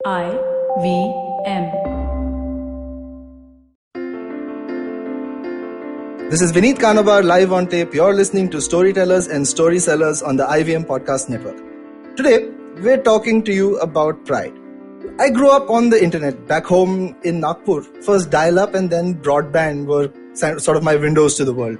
IVM. This is Vineet Kanabar live on tape. You're listening to Storytellers and Story Sellers on the IVM Podcast Network. Today, we're talking to you about pride. I grew up on the internet back home in Nagpur. First dial-up and then broadband were sort of my windows to the world.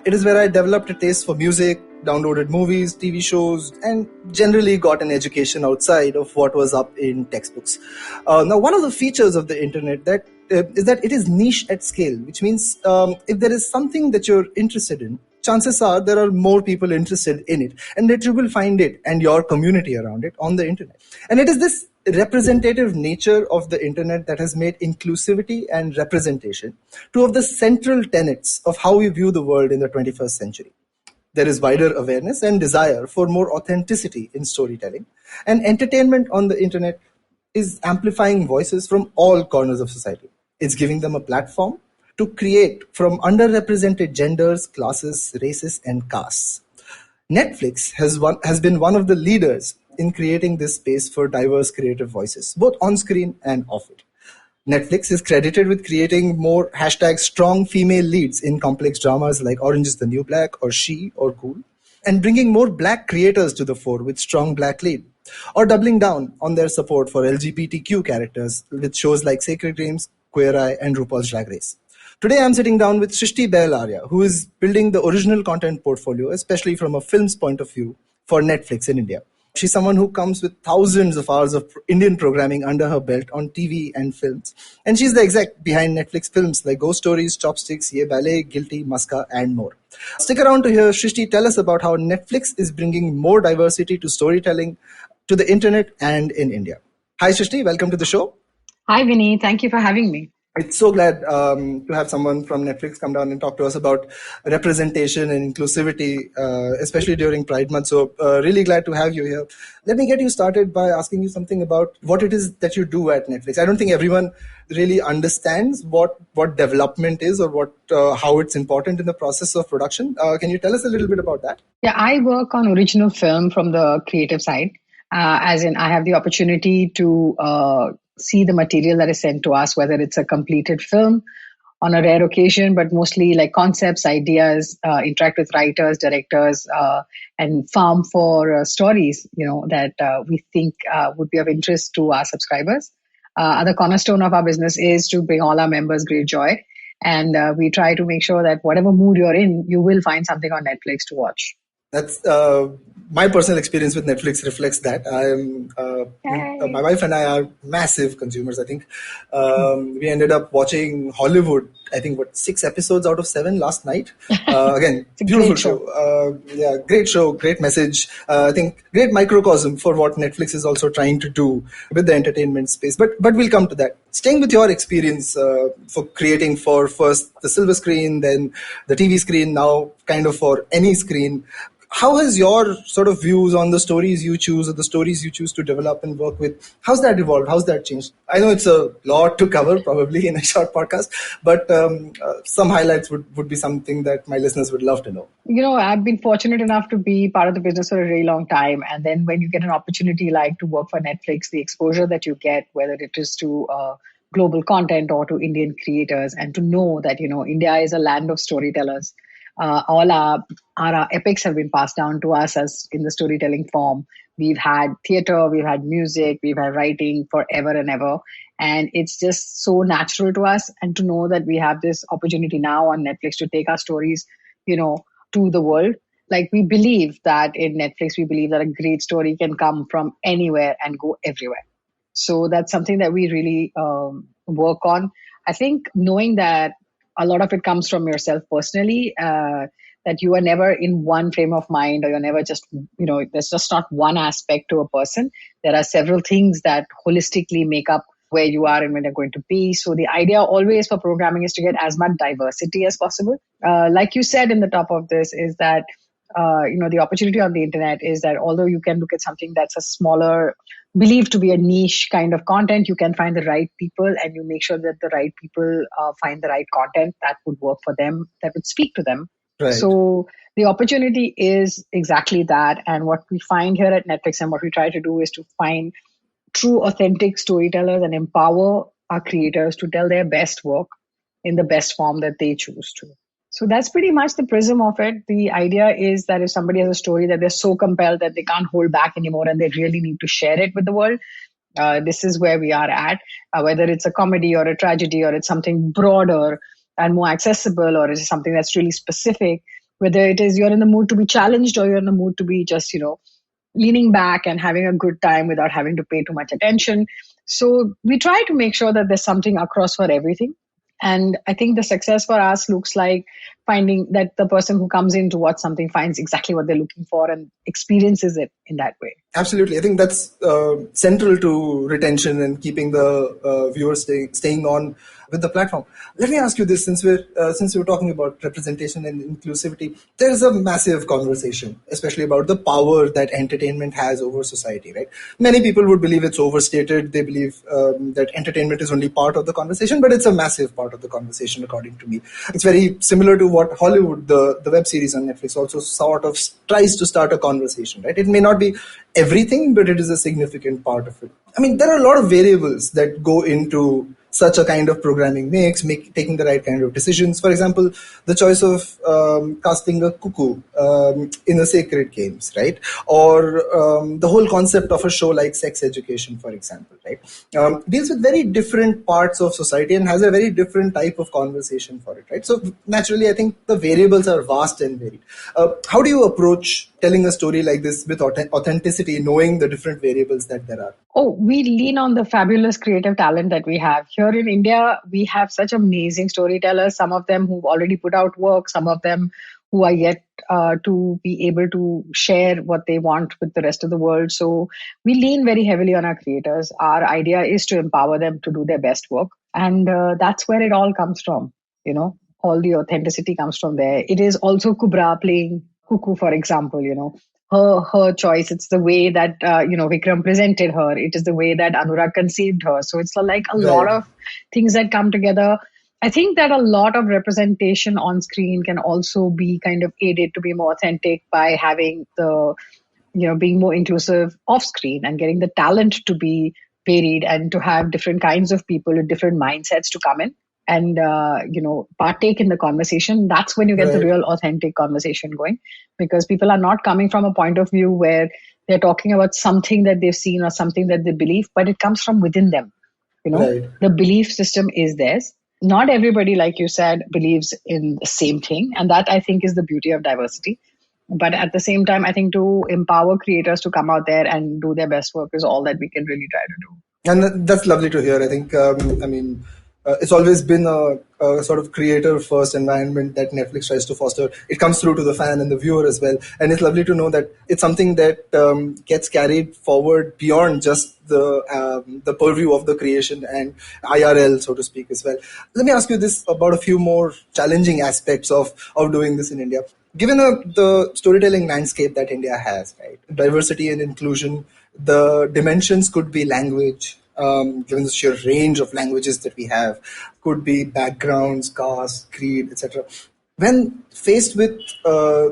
It is where I developed a taste for music, downloaded movies, TV shows, and generally got an education outside of what was up in textbooks. Now, one of the features of the internet is that it is niche at scale, which means if there is something that you're interested in, chances are there are more people interested in it, and that you will find it and your community around it on the internet. And it is this representative nature of the internet that has made inclusivity and representation two of the central tenets of how we view the world in the 21st century. There is wider awareness and desire for more authenticity in storytelling, and entertainment on the internet is amplifying voices from all corners of society. It's giving them a platform to create from underrepresented genders, classes, races, and castes. Netflix has been one of the leaders in creating this space for diverse creative voices, both on screen and off it. Netflix is credited with creating more #strong female leads in complex dramas like Orange is the New Black or She or Cool, and bringing more black creators to the fore with strong black lead, or doubling down on their support for LGBTQ characters with shows like Sacred Games, Queer Eye, and RuPaul's Drag Race. Today, I'm sitting down with Shrishti Behl Arya, who is building the original content portfolio, especially from a film's point of view, for Netflix in India. She's someone who comes with thousands of hours of Indian programming under her belt on TV and films. And she's the exec behind Netflix films like Ghost Stories, Chopsticks, Yeh Ballet, Guilty, Maska, and more. Stick around to hear Shrishti tell us about how Netflix is bringing more diversity to storytelling, to the internet, and in India. Hi, Shrishti. Welcome to the show. Hi, Vinny. Thank you for having me. It's so glad to have someone from Netflix come down and talk to us about representation and inclusivity, especially during Pride Month. So really glad to have you here. Let me get you started by asking you something about what it is that you do at Netflix. I don't think everyone really understands what development is or how it's important in the process of production. Can you tell us a little bit about that? Yeah, I work on original film from the creative side, as in I have the opportunity to see the material that is sent to us, whether it's a completed film on a rare occasion, but mostly like concepts, ideas, interact with writers, directors, and farm for stories, that we think would be of interest to our subscribers. The cornerstone of our business is to bring all our members great joy. And we try to make sure that whatever mood you're in, you will find something on Netflix to watch. That's my personal experience with Netflix reflects that. My wife and I are massive consumers. I think we ended up watching Hollywood, 6 episodes out of 7 last night. Again, beautiful show. Great show, great message. I think great microcosm for what Netflix is also trying to do with the entertainment space. But we'll come to that. Staying with your experience for creating for first the silver screen, then the TV screen, now kind of for any screen. How has your sort of views on the stories you choose or the stories you choose to develop and work with, how's that evolved? How's that changed? I know it's a lot to cover probably in a short podcast, but some highlights would be something that my listeners would love to know. I've been fortunate enough to be part of the business for a really long time. And then when you get an opportunity like to work for Netflix, the exposure that you get, whether it is to global content or to Indian creators, and to know that, India is a land of storytellers. All our epics have been passed down to us as in the storytelling form. We've had theater, we've had music, we've had writing forever and ever. And it's just so natural to us. And to know that we have this opportunity now on Netflix to take our stories, to the world. Like we believe that in Netflix, we believe that a great story can come from anywhere and go everywhere. So that's something that we really work on. I think knowing that a lot of it comes from yourself personally, that you are never in one frame of mind, or you're never just, there's just not one aspect to a person. There are several things that holistically make up where you are and when you're going to be. So the idea always for programming is to get as much diversity as possible. Like you said in the top of this is that, the opportunity on the internet is that although you can look at something that's a smaller, believed to be a niche kind of content, you can find the right people and you make sure that the right people find the right content that would work for them, that would speak to them. Right. So the opportunity is exactly that. And what we find here at Netflix and what we try to do is to find true, authentic storytellers and empower our creators to tell their best work in the best form that they choose to. So that's pretty much the prism of it. The idea is that if somebody has a story that they're so compelled that they can't hold back anymore and they really need to share it with the world, this is where we are at. Whether it's a comedy or a tragedy or it's something broader and more accessible or it's something that's really specific, whether it is you're in the mood to be challenged or you're in the mood to be just, leaning back and having a good time without having to pay too much attention. So we try to make sure that there's something across for everything. And I think the success for us looks like finding that the person who comes in to watch something finds exactly what they're looking for and experiences it in that way. Absolutely. I think that's central to retention and keeping the viewers staying on with the platform. Let me ask you this, since we're talking about representation and inclusivity, there's a massive conversation, especially about the power that entertainment has over society, right? Many people would believe it's overstated. They believe that entertainment is only part of the conversation, but it's a massive part of the conversation, according to me. It's very similar to what Hollywood, the web series on Netflix, also sort of tries to start a conversation, right? It may not be everything, but it is a significant part of it. I mean, there are a lot of variables that go into such a kind of programming taking the right kind of decisions. For example, the choice of casting a cuckoo in a sacred games, right? Or the whole concept of a show like Sex Education, for example, right? Deals with very different parts of society and has a very different type of conversation for it, right? So naturally, I think the variables are vast and varied. How do you approach telling a story like this with authenticity, knowing the different variables that there are? Oh, we lean on the fabulous creative talent that we have. Here in India, we have such amazing storytellers, some of them who've already put out work, some of them who are yet to be able to share what they want with the rest of the world. So we lean very heavily on our creators. Our idea is to empower them to do their best work. And that's where it all comes from, all the authenticity comes from there. It is also Kubra playing Cuckoo, for example, her choice. It's the way that Vikram presented her. It is the way that Anurag conceived her. So it's like a lot of things that come together. I think that a lot of representation on screen can also be kind of aided to be more authentic by having the being more inclusive off screen and getting the talent to be varied and to have different kinds of people with different mindsets to come in and partake in the conversation. That's when you get the real authentic conversation going, because people are not coming from a point of view where they're talking about something that they've seen or something that they believe, but it comes from within them. The belief system is theirs. Not everybody, like you said, believes in the same thing, and that I think is the beauty of diversity. But at the same time, I think to empower creators to come out there and do their best work is all that we can really try to do. And that's lovely to hear. I think, it's always been a sort of creator-first environment that Netflix tries to foster. It comes through to the fan and the viewer as well. And it's lovely to know that it's something that gets carried forward beyond just the purview of the creation and IRL, so to speak, as well. Let me ask you this about a few more challenging aspects of doing this in India. Given the storytelling landscape that India has, right, diversity and inclusion, the dimensions could be language, given the sheer range of languages that we have, could be backgrounds, caste, creed, etc. When faced with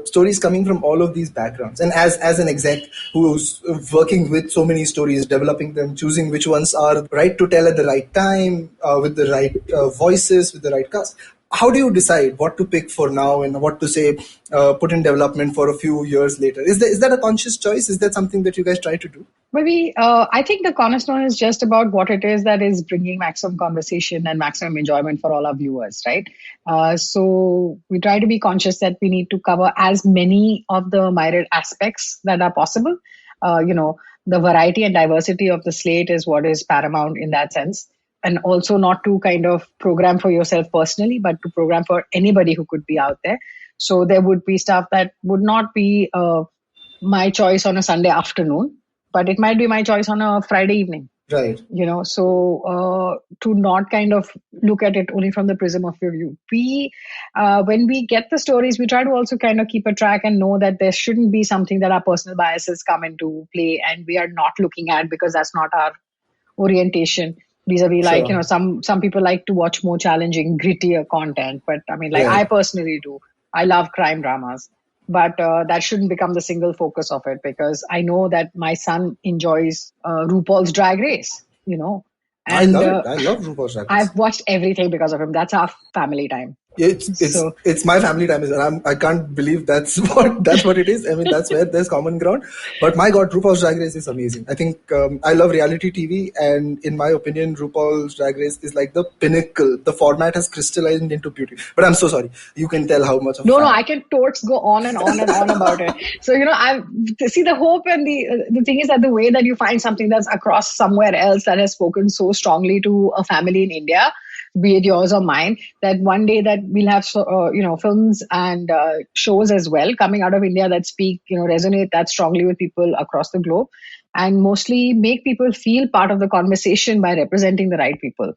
stories coming from all of these backgrounds, and as an exec who's working with so many stories, developing them, choosing which ones are right to tell at the right time, with the right voices, with the right cast, how do you decide what to pick for now and what to say put in development for a few years later? Is that a conscious choice? Is that something that you guys try to do? Maybe I think the cornerstone is just about what it is that is bringing maximum conversation and maximum enjoyment for all our viewers, right? So we try to be conscious that we need to cover as many of the myriad aspects that are possible. The variety and diversity of the slate is what is paramount in that sense. And also not to kind of program for yourself personally, but to program for anybody who could be out there. So there would be stuff that would not be my choice on a Sunday afternoon, but it might be my choice on a Friday evening. Right. So to not kind of look at it only from the prism of your view. When we get the stories, we try to also kind of keep a track and know that there shouldn't be something that our personal biases come into play and we are not looking at, because that's not our orientation. Vis-a-vis, Sure. some people like to watch more challenging, grittier content. But I mean, I personally do. I love crime dramas. but that shouldn't become the single focus of it, because I know that my son enjoys RuPaul's Drag Race, I and love it. I love RuPaul's Drag Race. I've watched everything because of him. That's our family time. Yeah, it's So it's my family time as well. I can't believe that's what it is. I mean, that's where there's common ground. But my God, RuPaul's Drag Race is amazing. I think I love reality TV, and in my opinion, RuPaul's Drag Race is like the pinnacle. The format has crystallized into beauty. But I'm so sorry. You can tell how much of a no, fan. I can totes go on and on and on about it. So I see the hope, and the thing is that the way that you find something that's across somewhere else that has spoken so strongly to a family in India, be it yours or mine, that one day that we'll have films and shows as well coming out of India that speak, resonate that strongly with people across the globe, and mostly make people feel part of the conversation by representing the right people.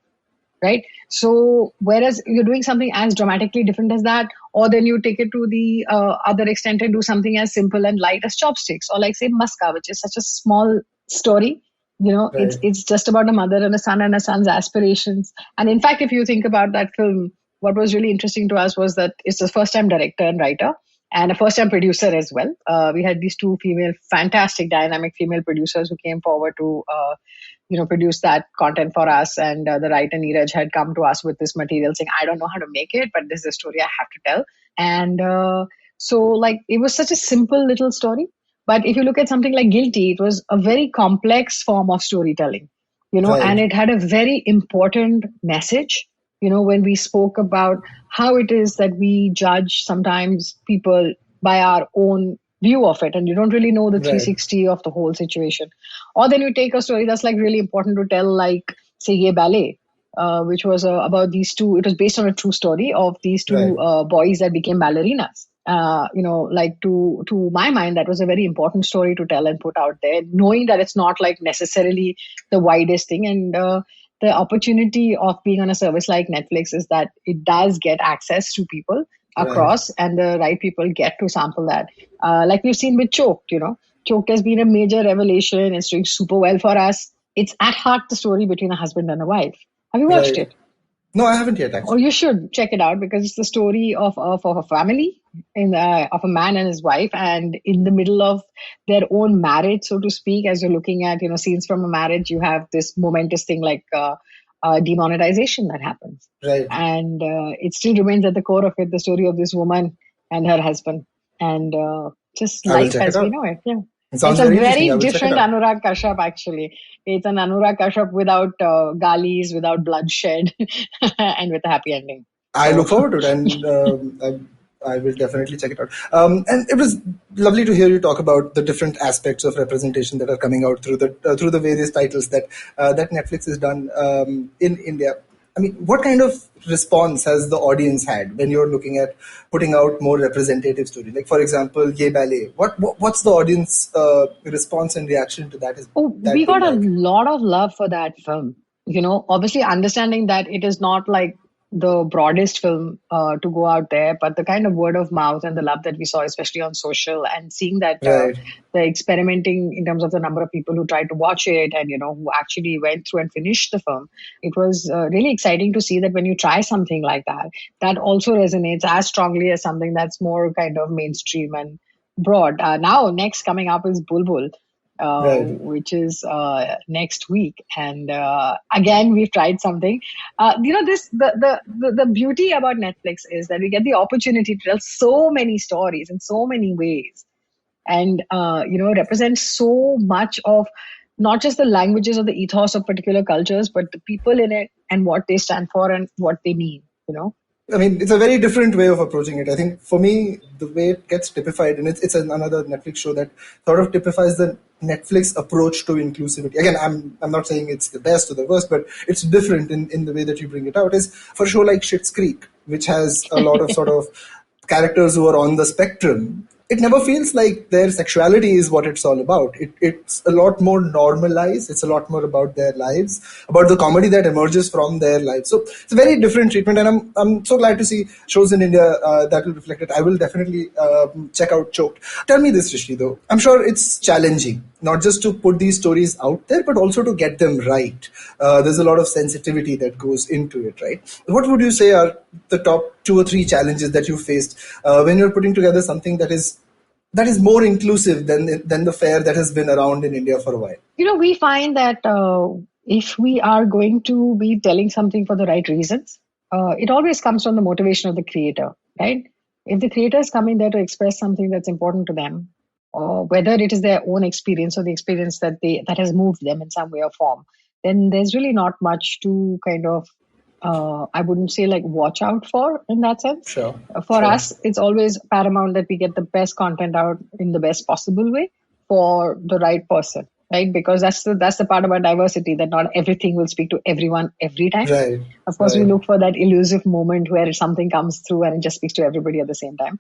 Right. So whereas you're doing something as dramatically different as that, or then you take it to the other extent and do something as simple and light as Chopsticks, or like say Maska, which is such a small story. Right. It's just about a mother and a son's aspirations. And in fact, if you think about that film, what was really interesting to us was that it's a first-time director and writer, and a first-time producer as well. We had these two fantastic, dynamic female producers who came forward to produce that content for us. And the writer Neeraj had come to us with this material saying, I don't know how to make it, but this is a story I have to tell. And so like it was such a simple little story. But if you look at something like Guilty, it was a very complex form of storytelling, Right. and it had a very important message, when we spoke about how it is that we judge sometimes people by our own view of it, and you don't really know the Right. 360 of the whole situation. Or then you take a story that's like really important to tell, like say Yeh Ballet, which was about these two. It was based on a true story of these Right. two boys that became ballerinas. Like to my mind, that was a very important story to tell and put out there, knowing that it's not like necessarily the widest thing. And the opportunity of being on a service like Netflix is that it does get access to people Right. across, and the right people get to sample that. Like we've seen with Choked, Choked has been a major revelation. It's doing super well for us. It's at heart the story between a husband and a wife. Have you watched Right. it? No, I haven't yet Or actually. you should check it out, because it's the story of a family of a man and his wife, and in the middle of their own marriage, so to speak. As you're looking at scenes from a marriage, you have this momentous thing like demonetization that happens, Right. and it still remains at the core of it the story of this woman and her husband, and just I will life check it as we out. know it. Yeah. It It's sounds a very interesting. I very will check it different out. Anurag Kashyap, actually. It's an Anurag Kashyap without galis, without bloodshed, and with a happy ending. I So, look forward to it, and I will definitely check it out. And it was lovely to hear you talk about the different aspects of representation that are coming out through the various titles that Netflix has done in India. I mean, what kind of response has the audience had when you're looking at putting out more representative story? Like, for example, Yeh Ballet. What's the audience response and reaction to that? Has oh, that we been got a like? lot of love for that film. Obviously understanding that it is not like the broadest film to go out there, but the kind of word of mouth and the love that we saw, especially on social, and seeing that Right. the experimenting in terms of the number of people who tried to watch it, and who actually went through and finished the film, it was really exciting to see that when you try something like that, that also resonates as strongly as something that's more kind of mainstream and broad. Now, next coming up is Bulbul, Right. which is next week. And again, we've tried something. This the beauty about Netflix is that we get the opportunity to tell so many stories in so many ways, and represent so much of not just the languages or the ethos of particular cultures, but the people in it and what they stand for and what they mean. I mean, it's a very different way of approaching it. I think for me, the way it gets typified, and it's another Netflix show that sort of typifies the Netflix approach to inclusivity. Again, I'm not saying it's the best or the worst, but it's different in the way that you bring it out. Is for a show like Schitt's Creek, which has a lot of sort of characters who are on the spectrum. It never feels like their sexuality is what it's all about. It's a lot more normalized. It's a lot more about their lives, about the comedy that emerges from their lives. So it's a very different treatment, and I'm so glad to see shows in India that will reflect it. I will definitely check out Choked. Tell me this, Shrishti, though. I'm sure it's challenging, not just to put these stories out there, but also to get them right. There's a lot of sensitivity that goes into it, right? What would you say are the top two or three challenges that you faced when you're putting together something that is more inclusive than the fare that has been around in India for a while? We find that if we are going to be telling something for the right reasons, it always comes from the motivation of the creator, right? If the creator is coming there to express something that's important to them, or whether it is their own experience or the experience that has moved them in some way or form, then there's really not much to kind of I wouldn't say like watch out for in that sense. Sure. For us, it's always paramount that we get the best content out in the best possible way for the right person, right? Because that's the part about diversity, that not everything will speak to everyone every time. Right. Of course, Right. we look for that elusive moment where something comes through and it just speaks to everybody at the same time.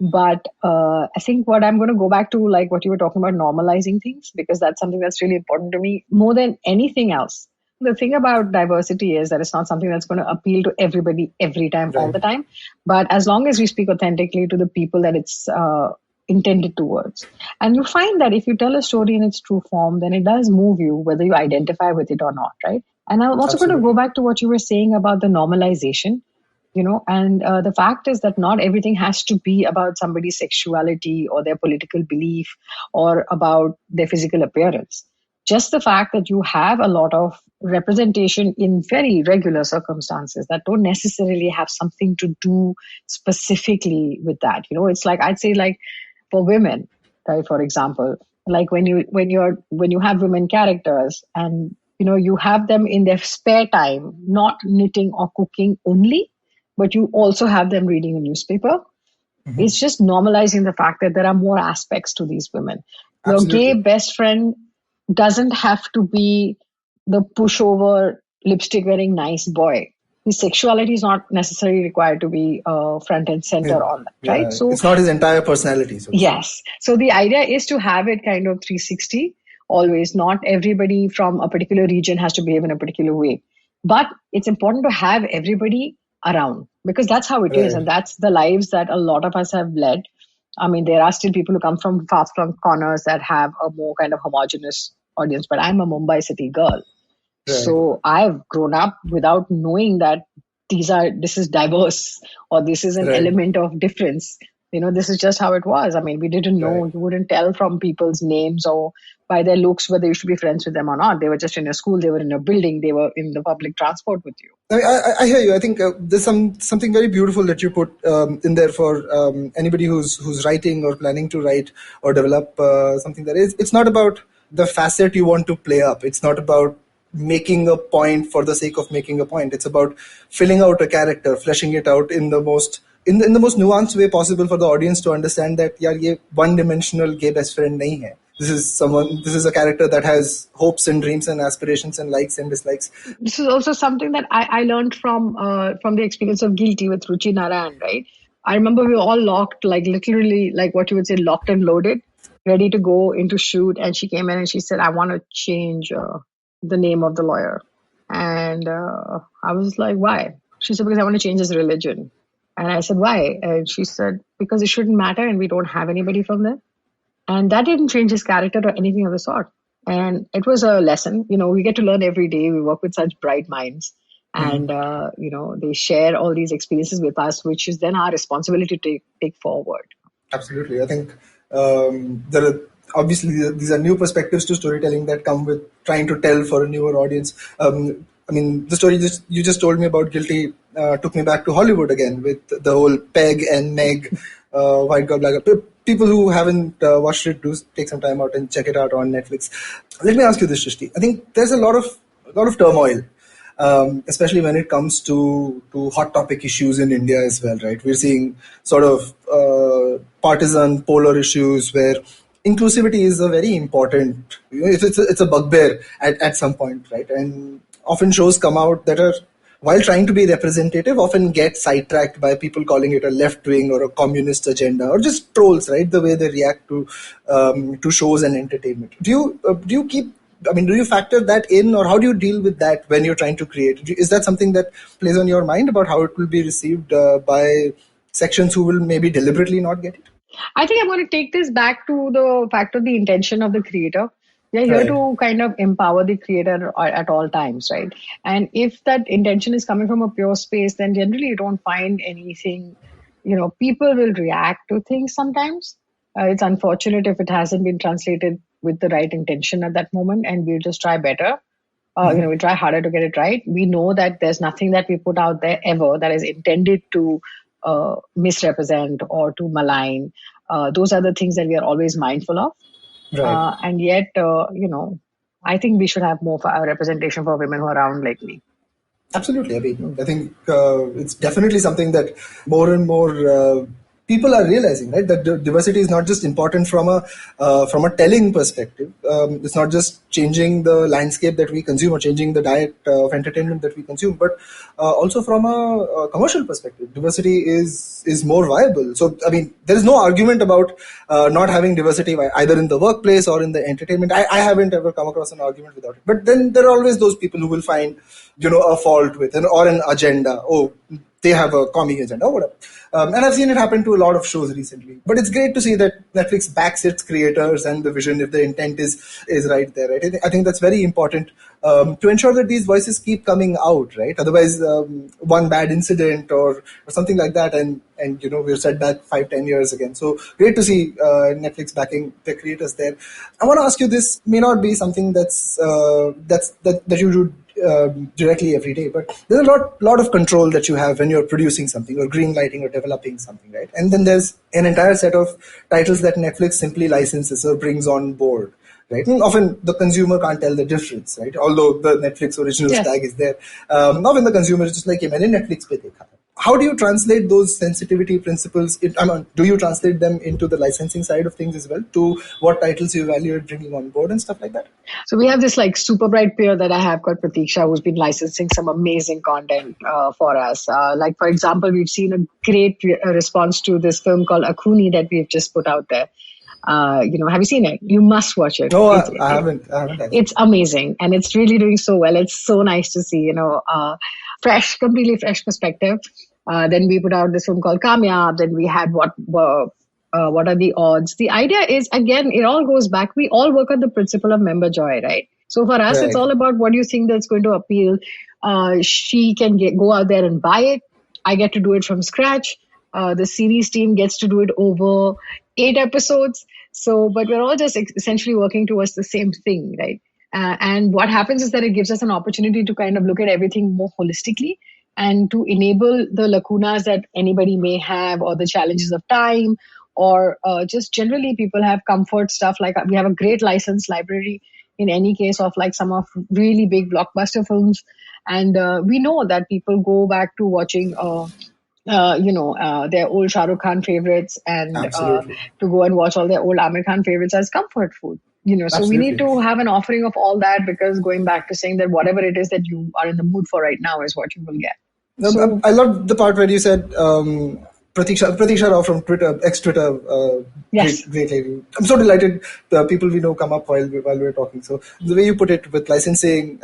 But I think what I'm going to go back to, like what you were talking about, normalizing things, because that's something that's really important to me more than anything else. The thing about diversity is that it's not something that's going to appeal to everybody every time, all the time. But as long as we speak authentically to the people that it's intended towards. And you find that if you tell a story in its true form, then it does move you, whether you identify with it or not, right? And I'm also going to go back to what you were saying about the normalization. And the fact is that not everything has to be about somebody's sexuality or their political belief or about their physical appearance. Just the fact that you have a lot of representation in very regular circumstances that don't necessarily have something to do specifically with that. It's like, I'd say, like for women, right? For example, like when you have women characters and you have them in their spare time, not knitting or cooking only, but you also have them reading a newspaper. Mm-hmm. It's just normalizing the fact that there are more aspects to these women. Absolutely. Your gay best friend doesn't have to be the pushover, lipstick wearing nice boy. His sexuality is not necessarily required to be front and center on that, right? So it's not his entire personality. Yes. So the idea is to have it kind of 360 always. Not everybody from a particular region has to behave in a particular way. But it's important to have everybody around, because that's how it is. And that's the lives that a lot of us have led. I mean, there are still people who come from far-flung corners that have a more kind of homogenous audience, but I'm a Mumbai city girl. Right. So I've grown up without knowing that this is diverse or this is an element of difference. This is just how it was. I mean, we didn't know. You wouldn't tell from people's names or by their looks whether you should be friends with them or not. They were just in a school, they were in a building, they were in the public transport with you. I hear you. I think there's something very beautiful that you put in there for anybody who's writing or planning to write or develop something that is. It's not about the facet you want to play up. It's not about making a point for the sake of making a point. It's about filling out a character, fleshing it out in the most nuanced way possible for the audience to understand that ye one-dimensional gay best friend nahi hai. This is a character that has hopes and dreams and aspirations and likes and dislikes. This is also something that I learned from the experience of Guilty with Ruchi Narayan, right? I remember we were all locked, like literally, like what you would say, locked and loaded, ready to go into shoot. And she came in and she said, I want to change the name of the lawyer. And I was like, why? She said, because I want to change his religion. And I said, why? And she said, because it shouldn't matter and we don't have anybody from there. And that didn't change his character or anything of the sort. And it was a lesson. We get to learn every day. We work with such bright minds. And, they share all these experiences with us, which is then our responsibility to take forward. Absolutely. I think there are obviously these are new perspectives to storytelling that come with trying to tell for a newer audience. I mean, the story you just told me about Guilty took me back to Hollywood again with the whole Peg and Meg, White Girl, Black Girl. People who haven't watched it, do take some time out and check it out on Netflix. Let me ask you this, Shrishti. I think there's a lot of turmoil, especially when it comes to hot topic issues in India as well, right? We're seeing sort of partisan, polar issues where inclusivity is a very important. It's a bugbear at some point, right? And often shows come out that are, while trying to be representative, often get sidetracked by people calling it a left-wing or a communist agenda or just trolls, right? The way they react to shows and entertainment. Do you factor that in, or how do you deal with that when you're trying to create? Is that something that plays on your mind about how it will be received by sections who will maybe deliberately not get it? I think I'm going to take this back to the fact of the intention of the creator. We are here Right. to kind of empower the creator at all times, right? And if that intention is coming from a pure space, then generally you don't find anything. People will react to things sometimes. It's unfortunate if it hasn't been translated with the right intention at that moment, and we'll just try better. We try harder to get it right. We know that there's nothing that we put out there ever that is intended to misrepresent or to malign. Those are the things that we are always mindful of. Right. And yet, I think we should have more representation for women who are around like me. Absolutely. I mean, I think it's definitely something that more and more people are realizing, right? That diversity is not just important from a telling perspective. It's not just changing the landscape that we consume or changing the diet of entertainment that we consume, but also from a commercial perspective, diversity is more viable. So, I mean, there is no argument about not having diversity either in the workplace or in the entertainment. I haven't ever come across an argument without it. But then there are always those people who will find a fault with or an agenda. Oh, they have a comic agenda or whatever. And I've seen it happen to a lot of shows recently. But it's great to see that Netflix backs its creators and the vision if the intent is right there. Right? I think that's very important to ensure that these voices keep coming out. Right? Otherwise, one bad incident or something like that, and we're set back 5-10 years again. So great to see Netflix backing the creators there. I want to ask you, this may not be something that you do directly every day, but there's a lot of control that you have when you're producing something or green lighting or developing something, right? And then there's an entire set of titles that Netflix simply licenses or brings on board, right? And often the consumer can't tell the difference, right? Although the Netflix originals Yes. tag is there. Often the consumer is just like, "Ye maine Netflix pe dekha." How do you translate those sensitivity principles? Do you translate them into the licensing side of things as well, to what titles you evaluate bringing on board and stuff like that? So we have this like super bright peer that I have called Pratiksha, who's been licensing some amazing content for us. Like, for example, we've seen a great response to this film called Akuni that we've just put out there. Have you seen it? You must watch it. No, I haven't. I haven't actually. It's amazing, and it's really doing so well. It's so nice to see, completely fresh perspective. Then we put out this film called Kamyab. Then we had what are the odds? The idea is, again, it all goes back. We all work on the principle of member joy, right? So for us, it's Right. all about what you think that's going to appeal. She can go out there and buy it. I get to do it from scratch. The series team gets to do it over 8 episodes. So, but we're all just essentially working towards the same thing, right? And what happens is that it gives us an opportunity to kind of look at everything more holistically and to enable the lacunas that anybody may have, or the challenges of time, or just generally people have comfort stuff. Like, we have a great license library in any case of like some of really big blockbuster films. And we know that people go back to watching their old Shah Rukh Khan favorites, and Absolutely. to go and watch all their old Amir Khan favorites as comfort food. So we need Absolutely. to have an offering of all that, because going back to saying that whatever it is that you are in the mood for right now is what you will get. No, So I love the part where you said Pratiksha Rao from Twitter, ex-Twitter, yes, great lady. I'm so delighted the people we know come up while we're talking. So the way you put it, with licensing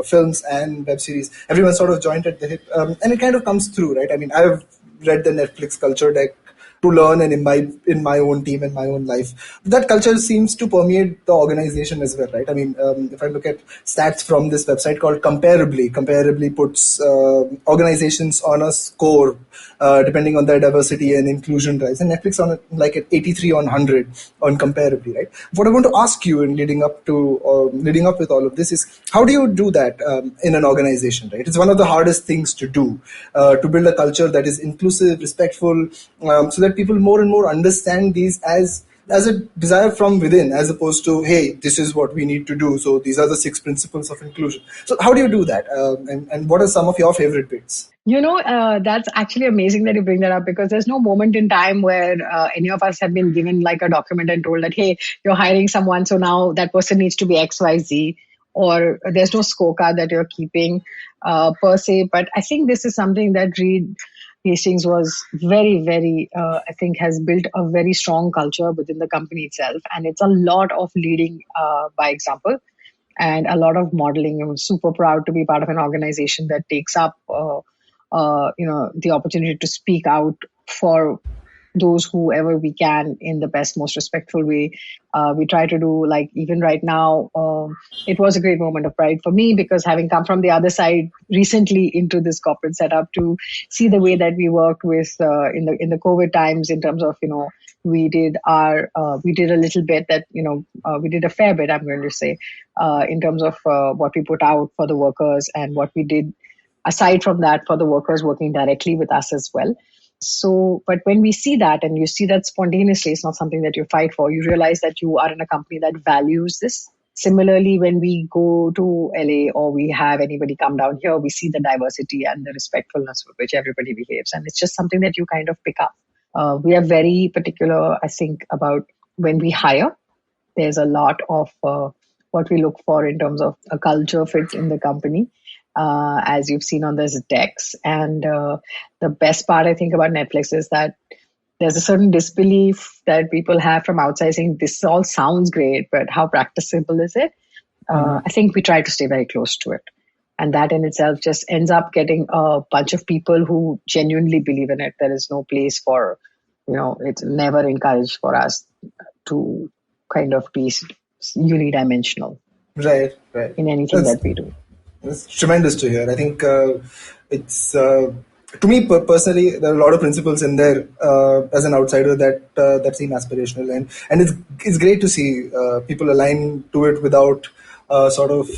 films and web series, everyone sort of joined at the hip, and it kind of comes through, right? I mean, I've read the Netflix culture deck to learn and imbibe in my own team and my own life. That culture seems to permeate the organization as well, right? I mean, if I look at stats from this website called Comparably puts organizations on a score depending on their diversity and inclusion drives. And Netflix on like at 83 on 100 on Comparably, right? What I want to ask you in leading up with all of this is, how do you do that in an organization, right? It's one of the hardest things to do, to build a culture that is inclusive, respectful, so that people more and more understand these as a desire from within, as opposed to, hey, this is what we need to do, so these are the 6 principles of inclusion. So how do you do that? And what are some of your favorite bits? That's actually amazing that you bring that up, because there's no moment in time where any of us have been given like a document and told that, hey, you're hiring someone, so now that person needs to be XYZ, or there's no scorecard that you're keeping per se. But I think this is something that Reed Hastings was very, very, I think, has built a very strong culture within the company itself. And it's a lot of leading by example and a lot of modeling. I'm super proud to be part of an organization that takes up, the opportunity to speak out for those whoever we can in the best, most respectful way. We try to do, like, even right now, it was a great moment of pride for me, because having come from the other side recently into this corporate setup, to see the way that we worked with in the COVID times, in terms of, we did a little bit that, we did a fair bit, I'm going to say, in terms of what we put out for the workers, and what we did aside from that for the workers working directly with us as well. So, but when we see that, and you see that spontaneously, it's not something that you fight for, you realize that you are in a company that values this. Similarly, when we go to LA or we have anybody come down here, we see the diversity and the respectfulness with which everybody behaves. And it's just something that you kind of pick up. We are very particular, I think, about when we hire. There's a lot of what we look for in terms of a culture fit in the company, as you've seen on this decks. And the best part, I think, about Netflix is that there's a certain disbelief that people have from outside, saying this all sounds great, but how practicable is it? I think we try to stay very close to it. And that in itself just ends up getting a bunch of people who genuinely believe in it. There is no place for, it's never encouraged for us to kind of be unidimensional. Right. In anything that we do. It's tremendous to hear. I think it's, to me personally, there are a lot of principles in there as an outsider that seem aspirational, and it's great to see people align to it without sort of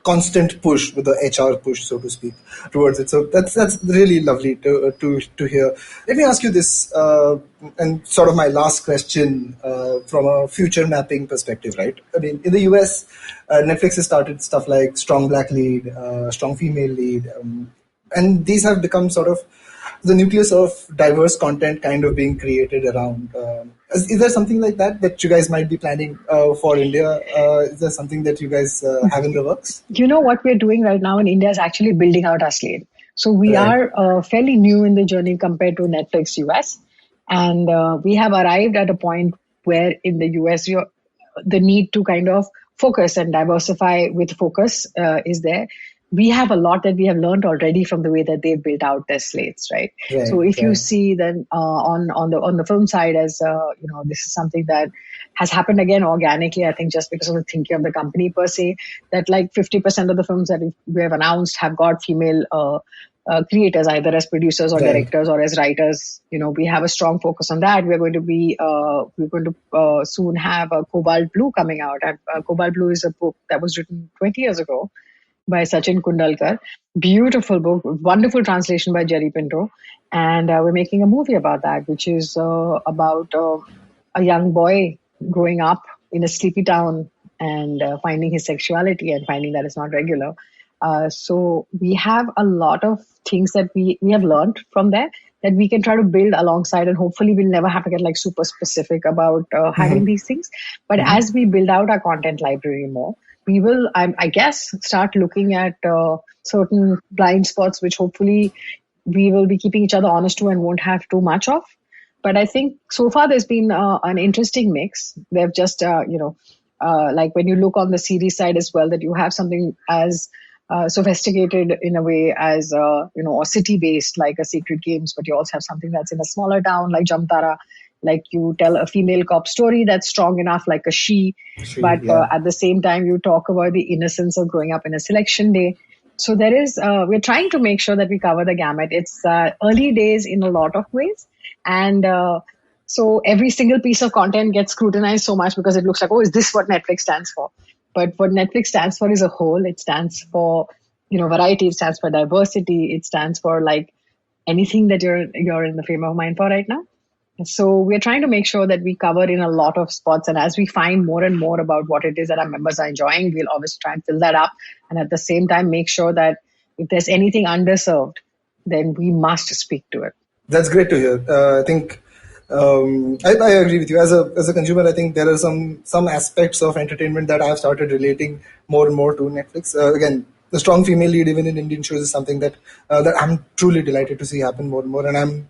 constant push, with the HR push, so to speak, towards it. So that's really lovely to hear. Let me ask you this, and sort of my last question from a future mapping perspective, right? I mean, in the US, Netflix has started stuff like strong black lead, strong female lead, and these have become sort of the nucleus of diverse content kind of being created around. Is there something like that you guys might be planning for India? Is there something that you guys have in the works? What we're doing right now in India is actually building out our slate. So we are fairly new in the journey compared to Netflix US. And we have arrived at a point where in the US, the need to kind of focus and diversify with focus is there. We have a lot that we have learned already from the way that they've built out their slates, right? So if you see then on the film side, as this is something that has happened again organically, I think, just because of the thinking of the company per se, that like 50% of the films that we have announced have got female creators, either as producers or directors or as writers. We have a strong focus on that. We're going to soon have a Cobalt Blue coming out. Cobalt Blue is a book that was written 20 years ago by Sachin Kundalkar. Beautiful book, wonderful translation by Jerry Pinto. And we're making a movie about that, which is about a young boy growing up in a sleepy town and finding his sexuality and finding that it's not regular. So we have a lot of things that we have learned from there that we can try to build alongside, and hopefully we'll never have to get like super specific about having these things. But as we build out our content library more, we will, I guess, start looking at certain blind spots, which hopefully we will be keeping each other honest to and won't have too much of. But I think so far there's been an interesting mix. They've just, like when you look on the series side as well, that you have something as sophisticated in a way as, or city-based like a Sacred Games, but you also have something that's in a smaller town like Jamtara. Like you tell a female cop story that's strong enough like a she, but at the same time you talk about the innocence of growing up in a selection day. So there is, we're trying to make sure that we cover the gamut. It's early days in a lot of ways. And so every single piece of content gets scrutinized so much because it looks like, oh, is this what Netflix stands for? But what Netflix stands for is a whole. It stands for, variety. It stands for diversity. It stands for like anything that you're in the frame of mind for right now. So we're trying to make sure that we cover in a lot of spots. And as we find more and more about what it is that our members are enjoying, we'll obviously try and fill that up. And at the same time, make sure that if there's anything underserved, then we must speak to it. That's great to hear. I think I agree with you. As a consumer, I think there are some aspects of entertainment that I've started relating more and more to Netflix. Again, the strong female lead even in Indian shows is something that I'm truly delighted to see happen more and more, and I'm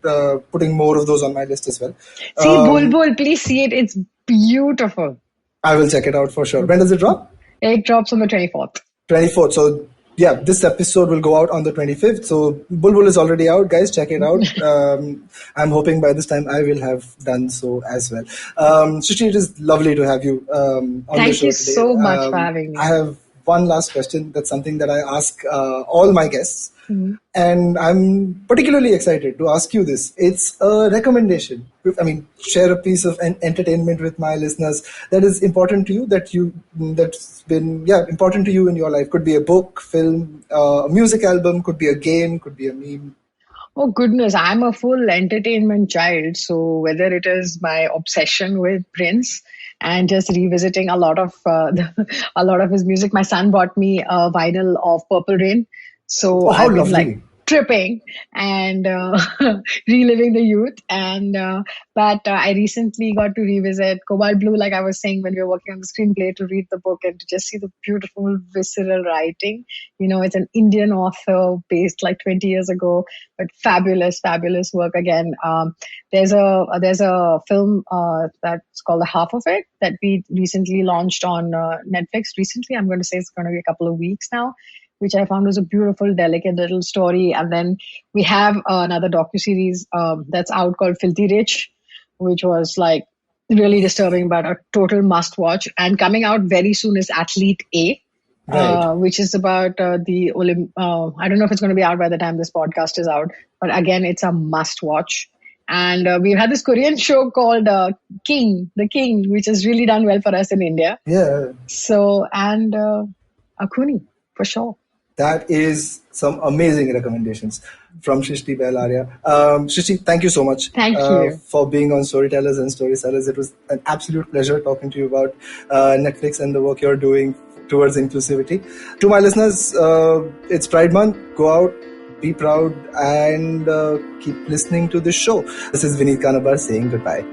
putting more of those on my list as well. See Bulbul, please see it. It's beautiful. I will check it out for sure. When does it drop? It drops on the 24th. 24th. So this episode will go out on the 25th. So Bulbul is already out, guys. Check it out. I'm hoping by this time I will have done so as well. Shrishti, it is lovely to have you on the show today. Thank you so much for having me. I have one last question. That's something that I ask all my guests. Mm-hmm. And I'm particularly excited to ask you this. It's a recommendation. I mean, share a piece of entertainment with my listeners that is important to you, that's been important to you in your life. Could be a book, film, a music album, could be a game, could be a meme. Oh goodness, I'm a full entertainment child. So whether it is my obsession with Prince and just revisiting a lot of his music, my son bought me a vinyl of Purple Rain. So how I've been lovely. Tripping and reliving the youth. And but I recently got to revisit Cobalt Blue, like I was saying when we were working on the screenplay, to read the book and to just see the beautiful visceral writing. It's an Indian author based like 20 years ago, but fabulous work again. There's a film that's called The Half of It that we recently launched on Netflix. Recently, I'm going to say it's going to be a couple of weeks now, which I found was a beautiful, delicate little story. And then we have another docuseries that's out called Filthy Rich, which was like really disturbing, but a total must watch. And coming out very soon is Athlete A, right. Which is about the I don't know if it's going to be out by the time this podcast is out, but again, it's a must watch. And we've had this Korean show called The King, which has really done well for us in India. Yeah. So, and Akuni, for sure. That is some amazing recommendations from Shrishti Behl Arya. Shrishti, thank you so much. Thank you for being on Storytellers and Storysellers. It was an absolute pleasure talking to you about Netflix and the work you're doing towards inclusivity. To my listeners, it's Pride Month. Go out, be proud, and keep listening to this show. This is Vineet Kanabar saying goodbye.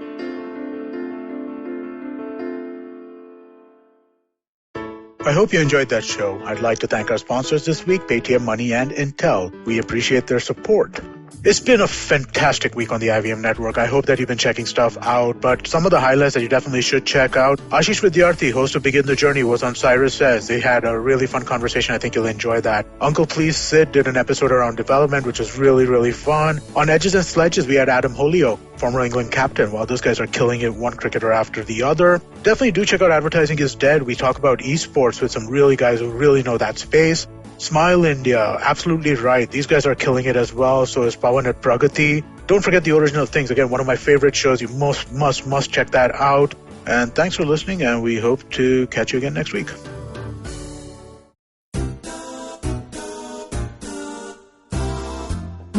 I hope you enjoyed that show. I'd like to thank our sponsors this week, Paytm Money and Intel. We appreciate their support. It's been a fantastic week on the IVM network. I hope that you've been checking stuff out, but some of the highlights that you definitely should check out. Ashish Vidyarthi, host of Begin the Journey, was on Cyrus Says. They had a really fun conversation. I think you'll enjoy that. Uncle Please Sid did an episode around development, which was really, really fun. On Edges and Sledges, we had Adam Holyoke, former England captain. While those guys are killing it, one cricketer after the other. Definitely do check out Advertising is Dead. We talk about esports with some really guys who really know that space. Smile India, absolutely right. These guys are killing it as well. So is Pawan at Pragati. Don't forget The Original Things. Again, one of my favorite shows. You must check that out. And thanks for listening, and we hope to catch you again next week.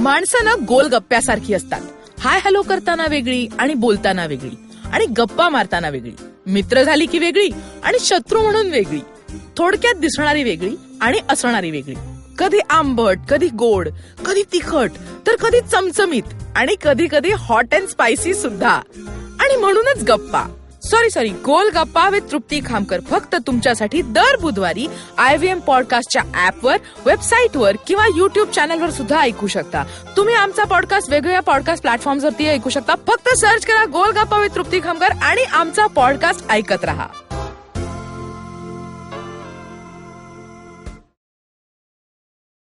माणसं ना गोलगप्प्यासारखी असतात. Hi hello करताना वेगळी आणि बोलताना वेगळी आणि गप्पा मारताना वेगळी, मित्र झाली की वेगळी आणि शत्रू म्हणून वेगळी, थोडक्यात दिसणारी वेगळी आणि असणारी वेगळी, कधी आंबट, कधी गोड, कधी तिखट, तर कधी चमचमीत आणि कधी कधी हॉट अँड स्पायसी सुद्धा. आणि म्हणूनच गप्पा गोल गप्पा विथ तृप्ती खामकर फक्त तुमच्यासाठी दर बुधवारी IVM पॉडकास्टच्या ऍपवर, वेबसाईटवर किंवा युट्यूब चॅनलवर सुद्धा ऐकू शकता. तुम्ही आमचा पॉडकास्ट वेगवेगळ्या पॉडकास्ट प्लॅटफॉर्मवरती ऐकू शकता. फक्त सर्च करा गोल गप्पा विथ तृप्ती खामकर आणि आमचा पॉडकास्ट ऐकत रहा.